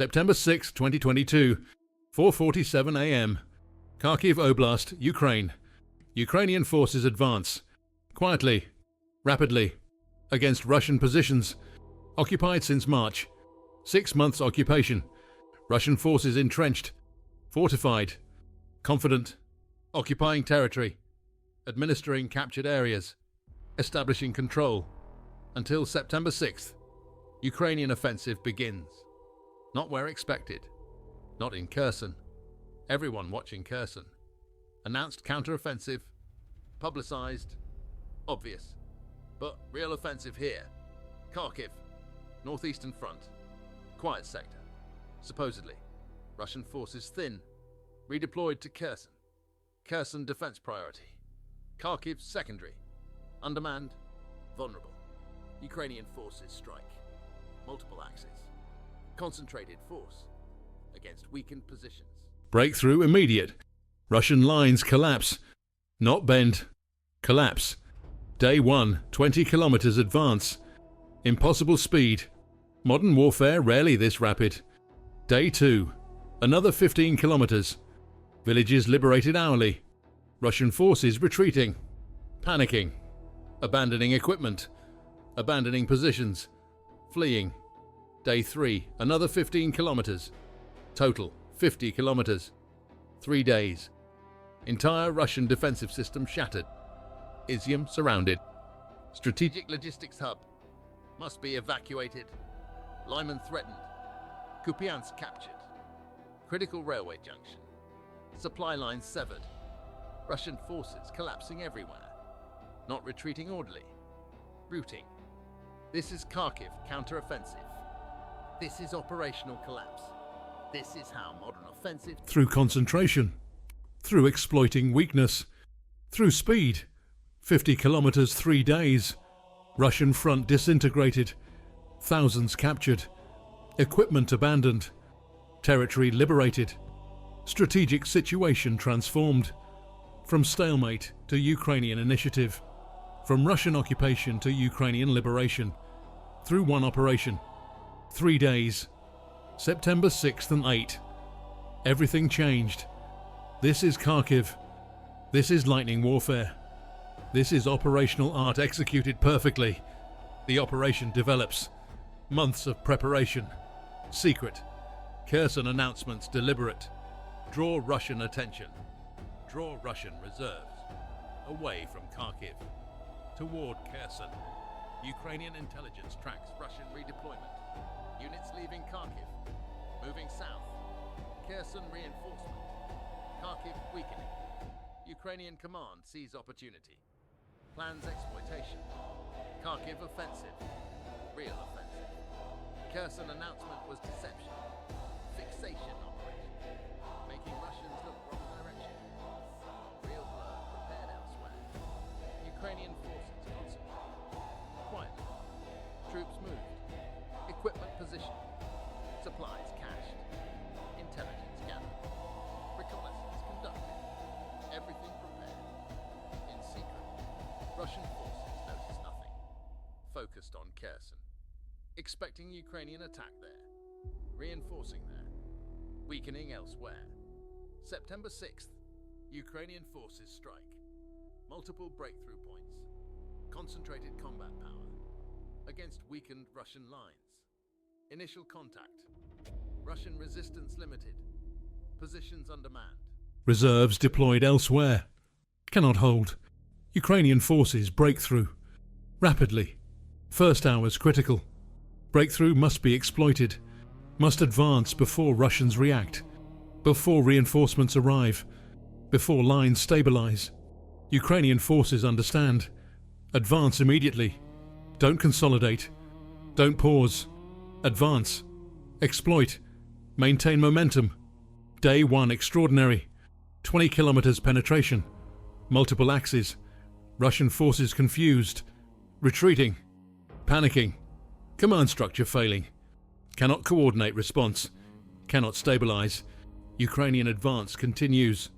September 6, 2022, 4:47 a.m. Kharkiv Oblast, Ukraine. Ukrainian forces advance. Quietly, rapidly, against Russian positions. Occupied since March. 6 months occupation. Russian forces entrenched. Fortified. Confident. Occupying territory. Administering captured areas. Establishing control. Until September 6th. Ukrainian offensive begins. Not where expected. Not in Kherson. Everyone watching Kherson. Announced counteroffensive. Publicized. Obvious. But real offensive here. Kharkiv. Northeastern front. Quiet sector. Supposedly. Russian forces thin. Redeployed to Kherson. Kherson defense priority. Kharkiv secondary. Undermanned. Vulnerable. Ukrainian forces strike. Multiple axes. Concentrated force. Against weakened positions. Breakthrough immediate. Russian lines collapse. Not bend. Collapse. Day 1, 20 kilometers advance. Impossible speed. Modern warfare rarely this rapid. Day 2, another 15 kilometers. Villages liberated hourly. Russian forces retreating. Panicking. Abandoning equipment. Abandoning positions. Fleeing. Day 3, another 15 kilometers. Total, 50 kilometers. 3 days. Entire Russian defensive system shattered. Izium surrounded. Strategic logistics hub. Must be evacuated. Lyman threatened. Kupiansk captured. Critical railway junction. Supply lines severed. Russian forces collapsing everywhere. Not retreating orderly. Routing. This is Kharkiv counteroffensive. This is operational collapse. This is how modern offensive... Through concentration. Through exploiting weakness. Through speed. 50 kilometers, 3 days. Russian front disintegrated. Thousands captured. Equipment abandoned. Territory liberated. Strategic situation transformed. From stalemate to Ukrainian initiative. From Russian occupation to Ukrainian liberation. Through one operation. 3 days. September 6th and 8th. Everything changed. This is Kharkiv. This is lightning warfare. This is operational art executed perfectly. The operation develops. Months of preparation. Secret. Kherson announcements deliberate. Draw Russian attention. Draw Russian reserves. Away from Kharkiv. Toward Kherson. Ukrainian intelligence tracks Russian redeployment. Units leaving Kharkiv. Moving south. Kherson reinforcement. Kharkiv weakening. Ukrainian command sees opportunity. Plans exploitation. Kharkiv offensive. Real offensive. Kherson announcement was deception. Fixation operation. Making Russians look wrong direction. Real blur prepared elsewhere. Ukrainian forces concentrated. Quietly. Troops moved. Equipment positioned. Supplies cached. Intelligence gathered. Reconnaissance conducted. Everything prepared. In secret. Russian forces noticed nothing. Focused on Kherson. Expecting Ukrainian attack there. Reinforcing there. Weakening elsewhere. September 6th. Ukrainian forces strike. Multiple breakthrough points. Concentrated combat power. Against weakened Russian lines. Initial contact. Russian resistance limited. Positions undermanned. Reserves deployed elsewhere. Cannot hold. Ukrainian forces break through. Rapidly. First hours critical. Breakthrough must be exploited. Must advance before Russians react. Before reinforcements arrive. Before lines stabilize. Ukrainian forces understand. Advance immediately. Don't consolidate. Don't pause. Advance. Exploit. Maintain momentum. Day 1 extraordinary. 20 kilometers penetration. Multiple axes. Russian forces confused. Retreating. Panicking. Command structure failing. Cannot coordinate response. Cannot stabilize. Ukrainian advance continues.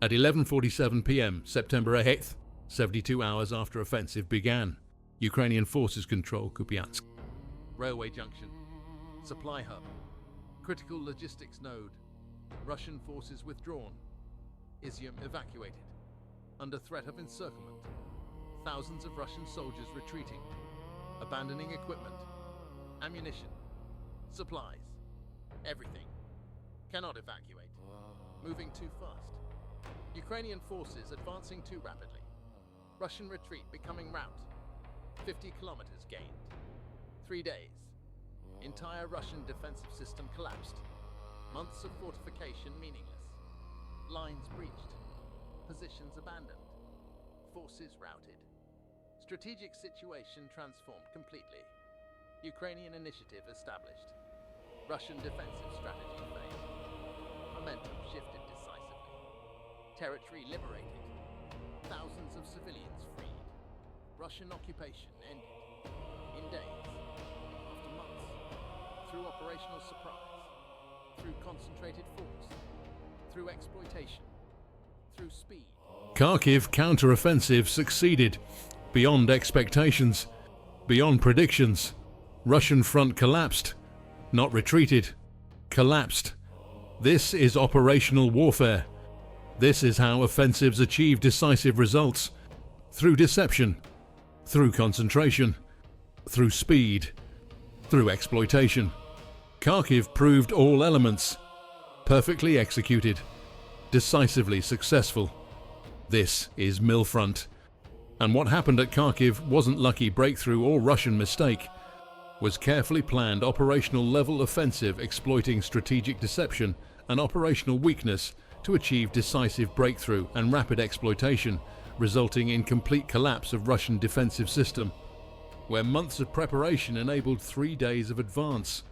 At 11:47 p.m. September 8th, 72 hours after offensive began, Ukrainian forces control Kupiansk. Railway junction. Supply hub. Critical logistics node. Russian forces withdrawn. Izium evacuated. Under threat of encirclement. Thousands of Russian soldiers retreating. Abandoning equipment. Ammunition. Supplies. Everything. Cannot evacuate. Moving too fast. Ukrainian forces advancing too rapidly. Russian retreat becoming rout. 50 kilometers gained. 3 days. Entire Russian defensive system collapsed. Months of fortification meaningless. Lines breached. Positions abandoned. Forces routed. Strategic situation transformed completely. Ukrainian initiative established. Russian defensive strategy failed. Momentum shifted decisively. Territory liberated. Thousands of civilians freed. Russian occupation ended. In days. After months. Through operational surprise. Through concentrated force. Through exploitation. Through speed. Kharkiv counteroffensive succeeded. Beyond expectations. Beyond predictions. Russian front collapsed. Not retreated. Collapsed. This is operational warfare. This is how offensives achieve decisive results. Through deception. Through concentration. Through speed. Through exploitation. Kharkiv proved all elements. Perfectly executed. Decisively successful. This is Millfront. And what happened at Kharkiv wasn't lucky breakthrough or Russian mistake. Was carefully planned operational level offensive exploiting strategic deception and operational weakness to achieve decisive breakthrough and rapid exploitation, resulting in complete collapse of Russian defensive system. Where months of preparation enabled 3 days of advance.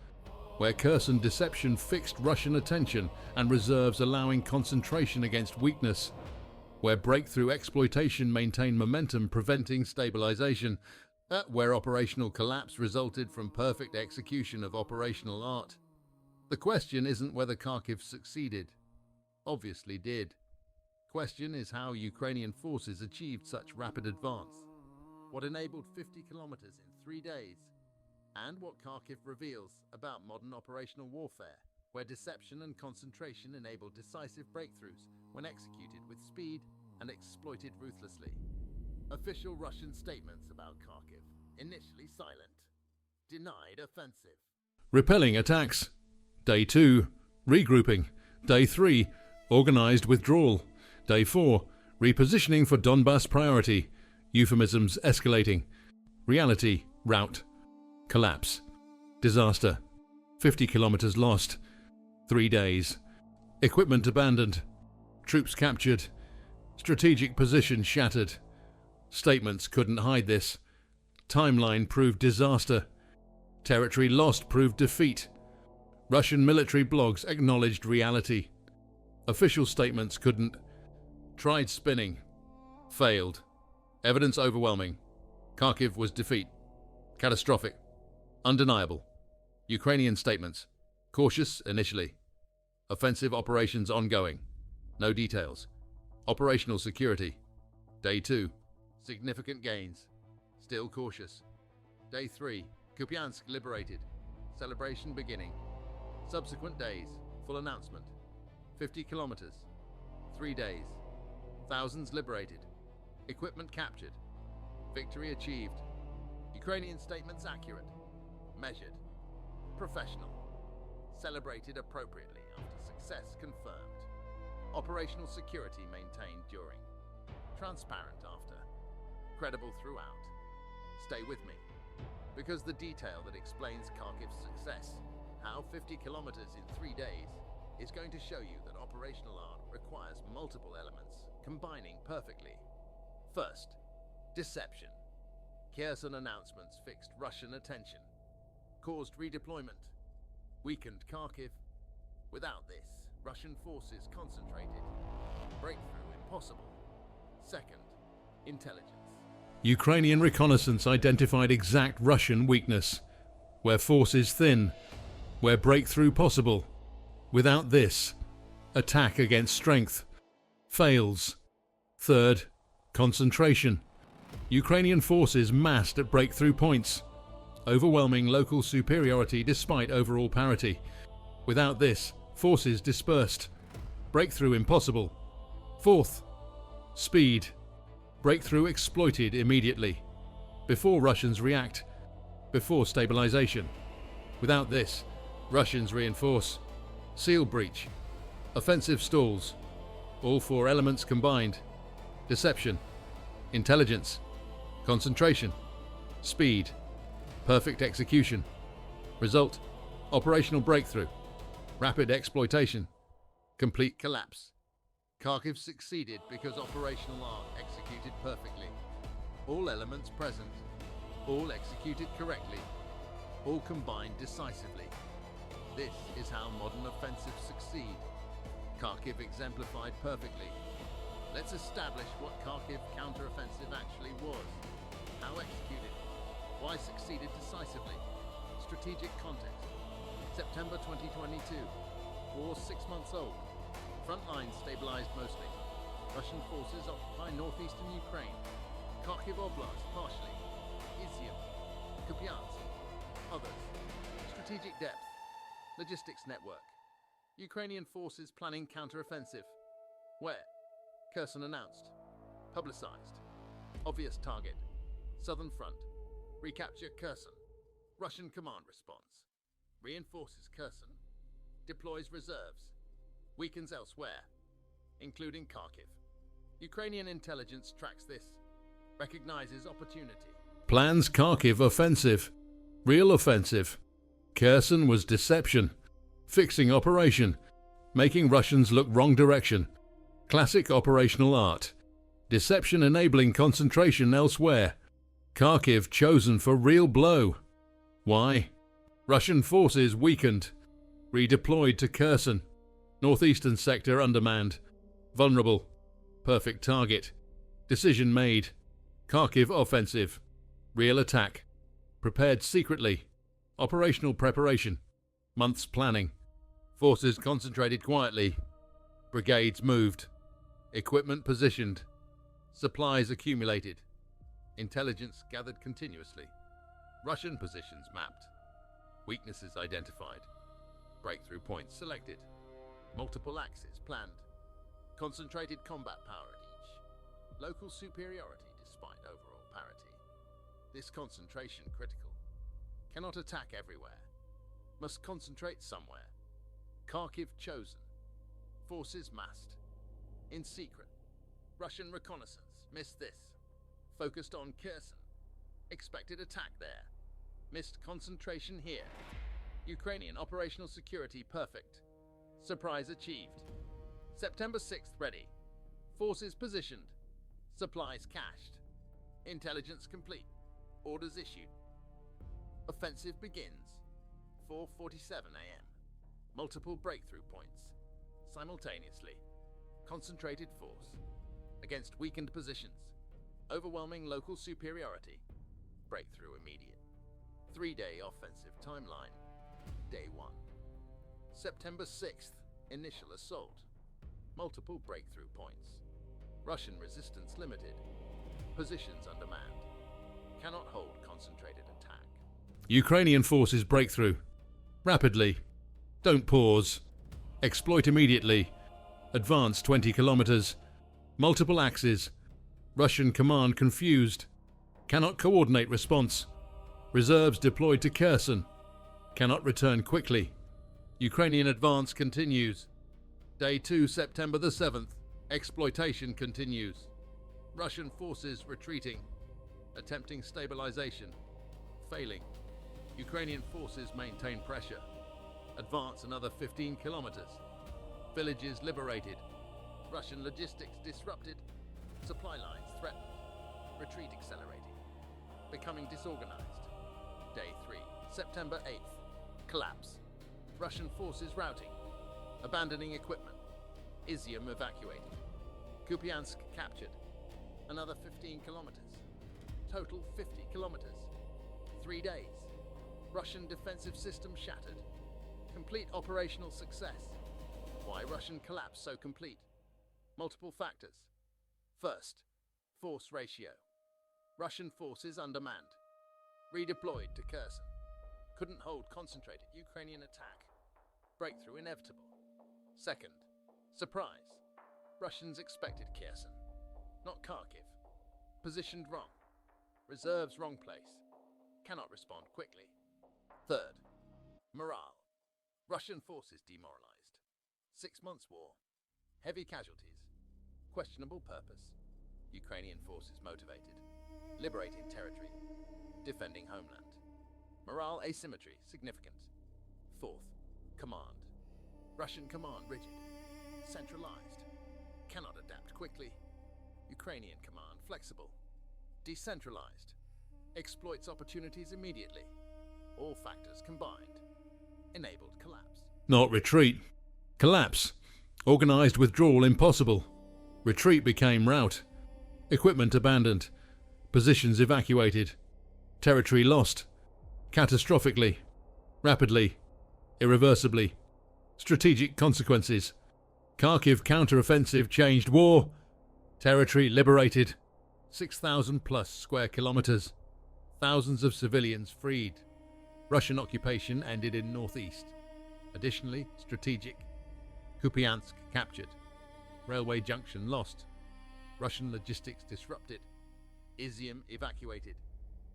Where Kherson deception fixed Russian attention and reserves allowing concentration against weakness. Where breakthrough exploitation maintained momentum preventing stabilization. Where operational collapse resulted from perfect execution of operational art. The question isn't whether Kharkiv succeeded. Obviously did. Question is how Ukrainian forces achieved such rapid advance. What enabled 50 kilometers in 3 days. And what Kharkiv reveals about modern operational warfare, where deception and concentration enabled decisive breakthroughs when executed with speed and exploited ruthlessly. Official Russian statements about Kharkiv, initially silent. Denied offensive. Repelling attacks. Day 2, regrouping. Day 3, organized withdrawal. Day 4, repositioning for Donbass priority. Euphemisms escalating. Reality, rout. Collapse. Disaster. 50 kilometers lost. 3 days. Equipment abandoned. Troops captured. Strategic position shattered. Statements couldn't hide this. Timeline proved disaster. Territory lost proved defeat. Russian military blogs acknowledged reality. Official statements couldn't. Tried spinning. Failed. Evidence overwhelming. Kharkiv was defeat. Catastrophic. Undeniable. Ukrainian statements. Cautious initially. Offensive operations ongoing. No details. Operational security. Day 2. Significant gains. Still cautious. Day 3. Kupiansk liberated. Celebration beginning. Subsequent days. Full announcement. 50 kilometers. 3 days. Thousands liberated. Equipment captured. Victory achieved. Ukrainian statements accurate. Measured. Professional. Celebrated appropriately after success confirmed. Operational security maintained during. Transparent after. Credible throughout. Stay with me. Because the detail that explains Kharkiv's success, how 50 kilometers in 3 days, is going to show you that operational art requires multiple elements, combining perfectly. First, deception. Kherson announcements fixed Russian attention, caused redeployment, weakened Kharkiv. Without this, Russian forces concentrated. Breakthrough impossible. Second, intelligence. Ukrainian reconnaissance identified exact Russian weakness. Where forces thin. Where breakthrough possible. Without this, attack against strength. Fails. Third, concentration. Ukrainian forces massed at breakthrough points. Overwhelming local superiority despite overall parity. Without this, forces dispersed. Breakthrough impossible. Fourth, speed. Breakthrough exploited immediately. Before Russians react. Before stabilization. Without this, Russians reinforce. Seal breach. Offensive stalls. All four elements combined. Deception. Intelligence. Concentration. Speed. Perfect execution. Result: operational breakthrough. Rapid exploitation. Complete collapse. Kharkiv succeeded because operational art executed perfectly. All elements present. All executed correctly. All combined decisively. This is how modern offensives succeed. Kharkiv exemplified perfectly. Let's establish what Kharkiv counteroffensive actually was. How executed. Why succeeded decisively. Strategic context. September 2022. War 6 months old. Front lines stabilized mostly. Russian forces occupy northeastern Ukraine. Kharkiv Oblast partially. Izium. Kupiansk. Others. Strategic depth. Logistics network. Ukrainian forces planning counteroffensive. Where? Kherson announced. Publicized. Obvious target. Southern front. Recapture Kherson. Russian command response. Reinforces Kherson. Deploys reserves. Weakens elsewhere, including Kharkiv. Ukrainian intelligence tracks this. Recognizes opportunity. Plans Kharkiv offensive. Real offensive. Kherson was deception. Fixing operation. Making Russians look wrong direction. Classic operational art. Deception enabling concentration elsewhere. Kharkiv chosen for real blow. Why? Russian forces weakened. Redeployed to Kherson. Northeastern sector undermanned. Vulnerable. Perfect target. Decision made. Kharkiv offensive. Real attack. Prepared secretly. Operational preparation. Months planning. Forces concentrated quietly. Brigades moved. Equipment positioned. Supplies accumulated. Intelligence gathered continuously. Russian positions mapped. Weaknesses identified. Breakthrough points selected. Multiple axes planned. Concentrated combat power at each. Local superiority despite overall parity. This concentration critical. Cannot attack everywhere. Must concentrate somewhere. Kharkiv chosen. Forces massed. In secret. Russian reconnaissance. Missed this. Focused on Kherson. Expected attack there. Missed concentration here. Ukrainian operational security perfect. Surprise achieved. September 6th ready. Forces positioned. Supplies cached. Intelligence complete. Orders issued. Offensive begins. 4:47 a.m. Multiple breakthrough points. Simultaneously. Concentrated force. Against weakened positions. Overwhelming local superiority. Breakthrough immediate. 3-day offensive timeline. Day 1. September 6th. Initial assault. Multiple breakthrough points. Russian resistance limited. Positions undermanned. Cannot hold concentrated attack. Ukrainian forces breakthrough. Rapidly. Don't pause. Exploit immediately. Advance 20 kilometers. Multiple axes. Russian command confused. Cannot coordinate response. Reserves deployed to Kherson. Cannot return quickly. Ukrainian advance continues. Day 2, September the 7th. Exploitation continues. Russian forces retreating. Attempting stabilization. Failing. Ukrainian forces maintain pressure. Advance another 15 kilometers. Villages liberated. Russian logistics disrupted. Supply lines threatened. Retreat accelerating. Becoming disorganized. Day 3, September 8th. Collapse. Russian forces routing. Abandoning equipment. Izium evacuated. Kupiansk captured. Another 15 kilometers. Total 50 kilometers. 3 days. Russian defensive system shattered. Complete operational success. Why Russian collapse so complete? Multiple factors. First, force ratio. Russian forces undermanned. Redeployed to Kherson. Couldn't hold concentrated Ukrainian attack. Breakthrough inevitable. Second, surprise. Russians expected Kherson, not Kharkiv. Positioned wrong. Reserves wrong place. Cannot respond quickly. Third, morale. Russian forces demoralized. 6 months war. Heavy casualties. Questionable purpose. Ukrainian forces motivated. Liberating territory. Defending homeland. Morale asymmetry significant. Fourth, command. Russian command rigid. Centralized. Cannot adapt quickly. Ukrainian command flexible. Decentralized. Exploits opportunities immediately. All factors combined. Enabled collapse. Not retreat. Collapse. Organized withdrawal impossible. Retreat became rout. Equipment abandoned. Positions evacuated. Territory lost. Catastrophically. Rapidly. Irreversibly. Strategic consequences. Kharkiv counteroffensive changed war. Territory liberated. 6,000 plus square kilometers. Thousands of civilians freed. Russian occupation ended in northeast. Additionally, strategic. Kupiansk captured. Railway junction lost. Russian logistics disrupted. Izium evacuated.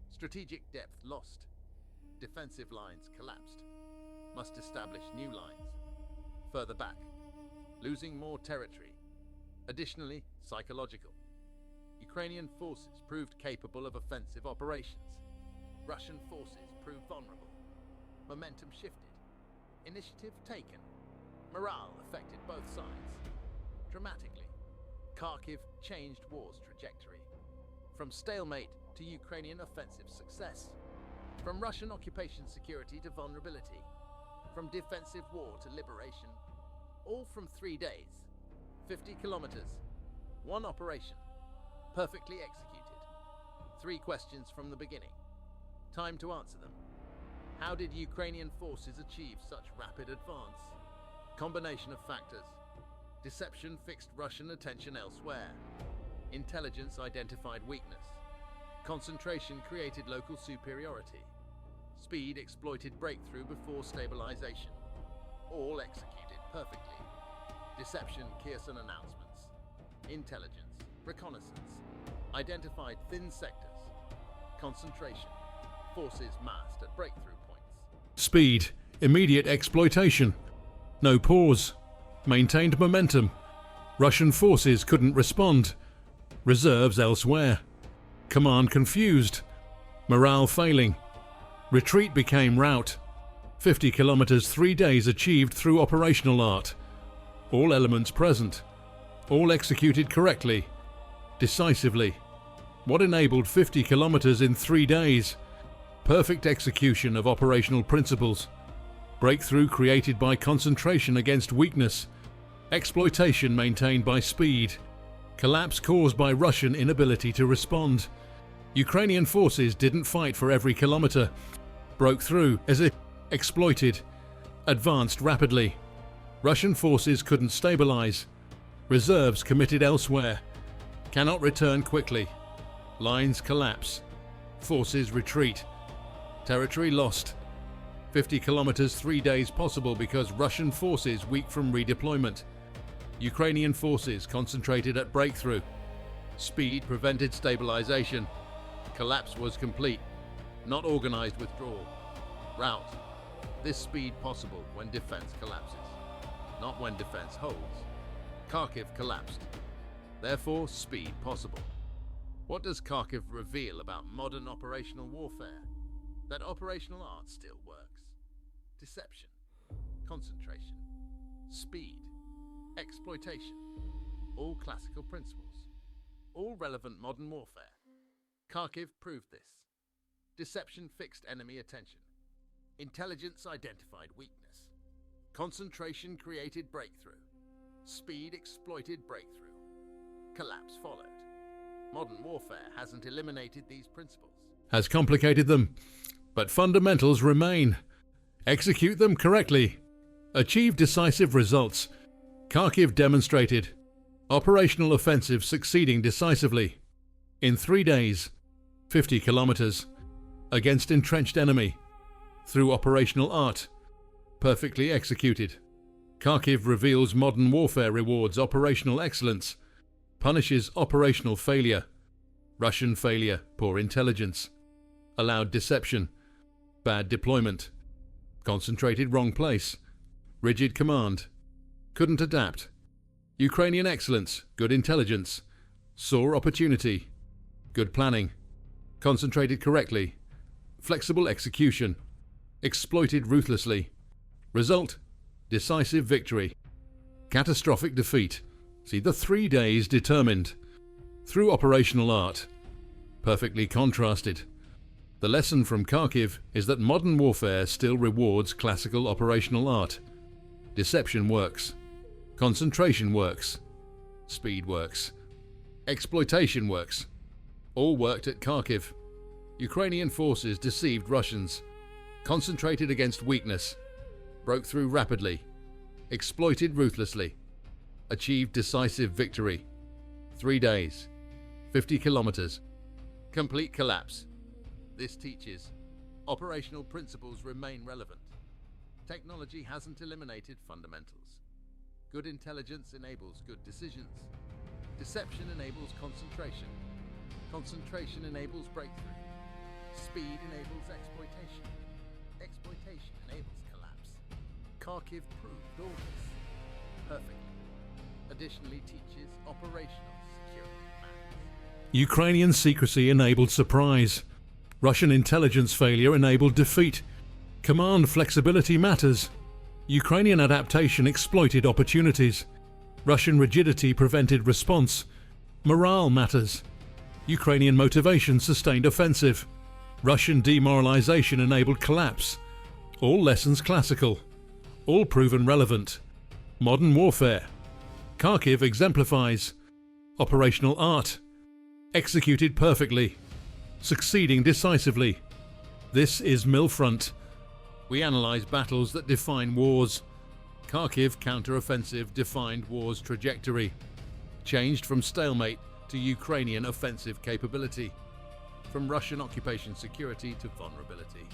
Strategic depth lost. Defensive lines collapsed. Must establish new lines. Further back. Losing more territory. Additionally, psychological. Ukrainian forces proved capable of offensive operations. Russian forces proved vulnerable. Momentum shifted. Initiative taken. Morale affected both sides. Dramatically, Kharkiv changed war's trajectory. From stalemate to Ukrainian offensive success. From Russian occupation security to vulnerability. From defensive war to liberation. All from 3 days. 50 kilometers. One operation. Perfectly executed. 3 questions from the beginning. Time to answer them. How did Ukrainian forces achieve such rapid advance? Combination of factors. Deception fixed Russian attention elsewhere. Intelligence identified weakness. Concentration created local superiority. Speed exploited breakthrough before stabilization. All executed perfectly. Deception, Kherson announcements. Intelligence, reconnaissance. Identified thin sectors. Concentration. Forces massed at breakthrough points. Speed. Immediate exploitation. No pause. Maintained momentum. Russian forces couldn't respond. Reserves elsewhere. Command confused. Morale failing. Retreat became rout. 50 kilometers 3 days achieved through operational art. All elements present. All executed correctly. Decisively. What enabled 50 kilometers in 3 days? Perfect execution of operational principles. Breakthrough created by concentration against weakness. Exploitation maintained by speed. Collapse caused by Russian inability to respond. Ukrainian forces didn't fight for every kilometer. Broke through as if exploited. Advanced rapidly. Russian forces couldn't stabilize. Reserves committed elsewhere. Cannot return quickly. Lines collapse. Forces retreat. Territory lost. 50 kilometers 3 days possible because Russian forces weak from redeployment. Ukrainian forces concentrated at breakthrough. Speed prevented stabilization. Collapse was complete. Not organized withdrawal. Rout. This speed possible when defense collapses. Not when defense holds. Kharkiv collapsed. Therefore, speed possible. What does Kharkiv reveal about modern operational warfare? That operational art still works. Deception, concentration, speed, exploitation, all classical principles, all relevant modern warfare. Kharkiv proved this. Deception fixed enemy attention. Intelligence identified weakness. Concentration created breakthrough. Speed exploited breakthrough. Collapse followed. Modern warfare hasn't eliminated these principles. Has complicated them, but fundamentals remain. Execute them correctly. Achieve decisive results. Kharkiv demonstrated. Operational offensive succeeding decisively. In 3 days, 50 kilometers, against entrenched enemy. Through operational art. perfectly executed. Kharkiv reveals modern warfare rewards operational excellence, punishes operational failure. Russian failure, poor intelligence. Allowed deception, bad deployment. Concentrated wrong place, rigid command. Couldn't adapt. Ukrainian excellence, good intelligence. Saw opportunity, good planning. Concentrated correctly, flexible execution. Exploited ruthlessly. Result, decisive victory. Catastrophic defeat. See the 3 days determined. Through operational art. Perfectly contrasted. The lesson from Kharkiv is that modern warfare still rewards classical operational art. Deception works. Concentration works. Speed works. Exploitation works. All worked at Kharkiv. Ukrainian forces deceived Russians. Concentrated against weakness. Broke through rapidly. Exploited ruthlessly. Achieved decisive victory. 3 days. 50 kilometers. Complete collapse. This teaches operational principles remain relevant. Technology hasn't eliminated fundamentals. Good intelligence enables good decisions. Deception enables concentration. Concentration enables breakthrough. Speed enables exploitation. Exploitation enables collapse. Kharkiv proved all this perfectly. Additionally teaches operational security matters. Ukrainian secrecy enabled surprise. Russian intelligence failure enabled defeat. Command flexibility matters. Ukrainian adaptation exploited opportunities. Russian rigidity prevented response. Morale matters. Ukrainian motivation sustained offensive. Russian demoralization enabled collapse. All lessons classical. All proven relevant. Modern warfare. Kharkiv exemplifies operational art. Executed perfectly. Succeeding decisively. This is Millfront. We analyze battles that define wars. Kharkiv counteroffensive defined war's trajectory. Changed from stalemate to Ukrainian offensive capability. From Russian occupation security to vulnerability.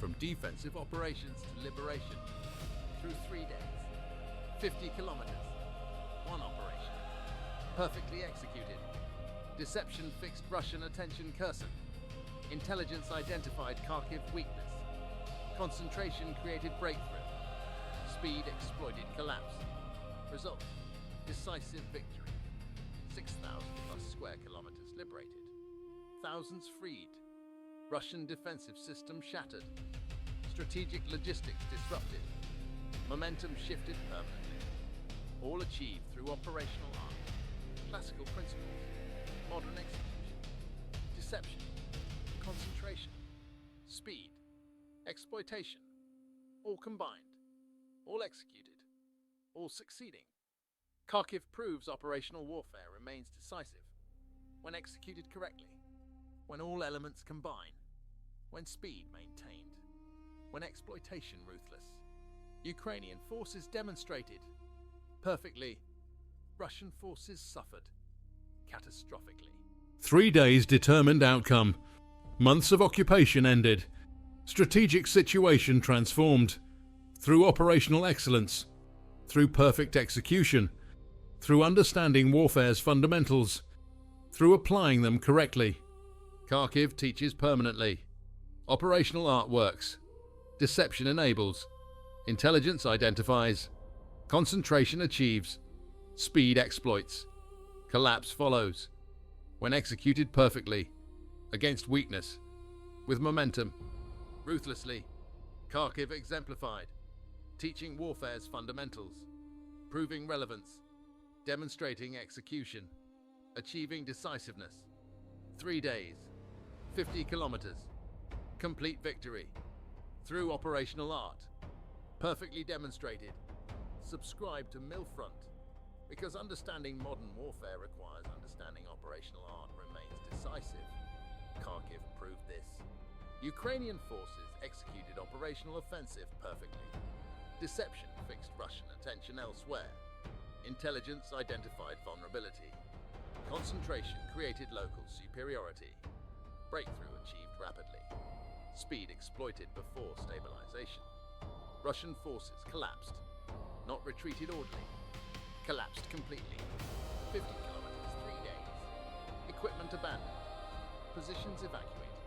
From defensive operations to liberation. Through 3 days. 50 kilometers. One operation. Perfectly executed. Deception fixed Russian attention cursor. Intelligence identified Kharkiv weakness. Concentration created breakthrough. Speed exploited collapse. Result, decisive victory. 6,000 plus square kilometers liberated. Thousands freed. Russian defensive system shattered. Strategic logistics disrupted. Momentum shifted permanently. All achieved through operational art. Classical principles. Modern execution. Deception. Concentration. Speed. Exploitation. All combined. All executed. All succeeding. Kharkiv proves operational warfare remains decisive when executed correctly, when all elements combine, when speed maintained, when exploitation ruthless. Ukrainian forces demonstrated perfectly. Russian forces suffered catastrophically. 3 days determined outcome. Months of occupation ended. Strategic situation transformed. Through operational excellence. Through perfect execution. Through understanding warfare's fundamentals. Through applying them correctly. Kharkiv teaches permanently. Operational art works. Deception enables. Intelligence identifies. Concentration achieves. Speed exploits. Collapse follows. When executed perfectly. Against weakness. With momentum. Ruthlessly. Kharkiv exemplified. Teaching warfare's fundamentals. Proving relevance. Demonstrating execution. Achieving decisiveness. 3 days. 50 kilometers. Complete victory. Through operational art. Perfectly demonstrated. Subscribe to Millfront. Because understanding modern warfare requires understanding operational art remains decisive. Kharkiv proved this. Ukrainian forces executed operational offensive perfectly. Deception fixed Russian attention elsewhere. Intelligence identified vulnerability. Concentration created local superiority. Breakthrough achieved rapidly. Speed exploited before stabilization. Russian forces collapsed. Not retreated orderly. Collapsed completely. 50 kilometers, 3 days. Equipment abandoned. Positions evacuated.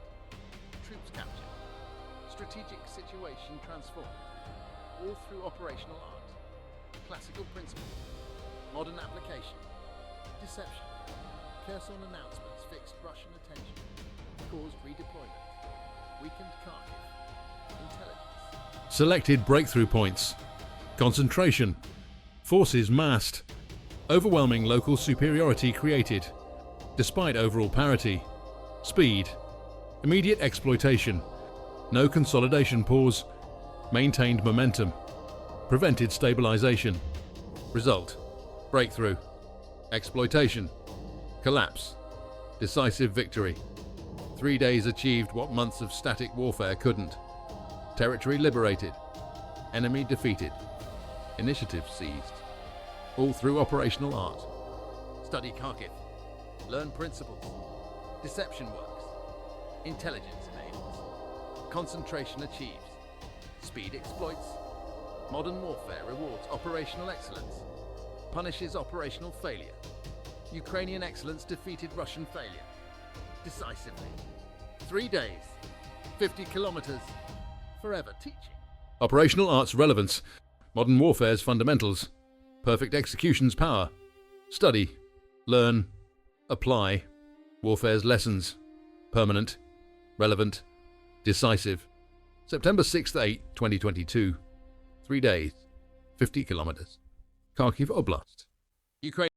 Troops captured. Strategic situation transformed. All through operational art. Classical principles. Modern application. Deception. Kherson announcements fixed Russian attention. Caused redeployment. Weakened Kharkiv. Intelligence. Selected breakthrough points. Concentration. Forces massed. Overwhelming local superiority created. Despite overall parity. Speed. Immediate exploitation. No consolidation pause. Maintained momentum. Prevented stabilization. Result. Breakthrough. Exploitation. Collapse. Decisive victory. 3 days achieved what months of static warfare couldn't. Territory liberated. Enemy defeated. Initiative seized. All through operational art. Study Kharkiv. Learn principles. Deception works. Intelligence enables. Concentration achieves. Speed exploits. Modern warfare rewards operational excellence. Punishes operational failure. Ukrainian excellence defeated Russian failure. Decisively. 3 days. 50 kilometers. Forever teaching. Operational art's relevance. Modern warfare's fundamentals. Perfect execution's power. Study. Learn. Apply. Warfare's lessons. Permanent. Relevant. Decisive. September 6th 8, 2022. 3 days. 50 kilometers. Kharkiv Oblast. Ukraine